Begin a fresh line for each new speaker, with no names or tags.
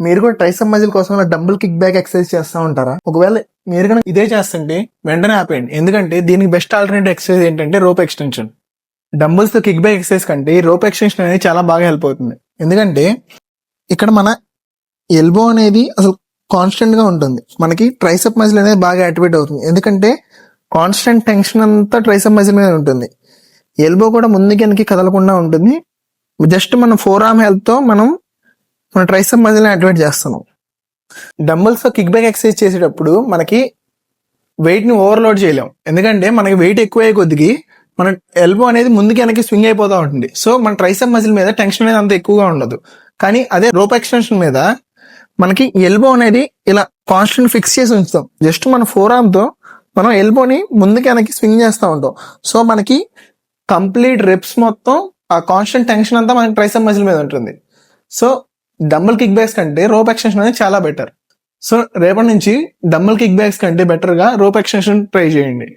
మీరు కూడా tricep muscle కోసం డంబుల్ కిక్ బ్యాక్ ఎక్సర్సైజ్ చేస్తూ ఉంటారా? ఒకవేళ మీరు కనుక ఇదే చేస్తుంటే వెంటనే ఆపేయండి. ఎందుకంటే దీనికి బెస్ట్ ఆల్టర్నేటివ్ ఎక్సర్సైజ్ ఏంటంటే రోప్ ఎక్స్టెన్షన్. డంబుల్స్ తో కిక్ బ్యాక్ ఎక్సర్సైజ్ కంటే రోప్ ఎక్స్టెన్షన్ అనేది చాలా బాగా హెల్ప్ అవుతుంది. ఎందుకంటే ఇక్కడ మన ఎల్బో అనేది అసలు కాన్స్టెంట్ గా ఉంటుంది. మనకి ట్రైసెప్ మజిల్ అనేది బాగా యాక్టివేట్ అవుతుంది. ఎందుకంటే కాన్స్టెంట్ టెన్షన్ అంతా ట్రైసెప్ మజిల్ మీద ఉంటుంది. ఎల్బో కూడా ముందుకి వెనక్కి కదలకుండా ఉంటుంది. జస్ట్ మన ఫోర్ ఆర్మ్ హెల్ప్ తో మనం మన ట్రైసెప్ మజిల్ యాక్టివేట్ చేస్తున్నాం. డంబుల్స్ తో కిక్ బ్యాక్ ఎక్సర్సైజ్ చేసేటప్పుడు మనకి వెయిట్ ని ఓవర్లోడ్ చేయలేం. ఎందుకంటే మనకి వెయిట్ ఎక్కువ అయ్యే కొద్దికి మన ఎల్బో అనేది ముందుకి వెనక్కి స్వింగ్ అయిపోతూ ఉంటుంది. సో మన ట్రైసెప్ మజిల్ మీద టెన్షన్ అనేది అంత ఎక్కువగా ఉండదు. కానీ అదే రోప్ ఎక్స్టెన్షన్ మీద మనకి ఎల్బో అనేది ఇలా కాన్స్టెంట్ ఫిక్స్ చేసి ఉంచుతాం. జస్ట్ మన ఫోర్ ఆర్మ్ తో మనం ఎల్బోని ముందుకి వెనక్కి స్వింగ్ చేస్తూ ఉంటాం. సో మనకి కంప్లీట్ రెప్స్ మొత్తం ఆ కాన్స్టెంట్ టెన్షన్ అంతా మనకి ట్రైసెప్ మజిల్ మీద ఉంటుంది. సో డంబుల్ కిక్ బ్యాక్స్ కంటే రోప్ ఎక్స్టెన్షన్ అనేది చాలా బెటర్. సో రేపటి నుంచి డంబుల్ కిక్ బ్యాక్స్ కంటే బెటర్ గా రోప్ ఎక్స్టెన్షన్ ట్రై చేయండి.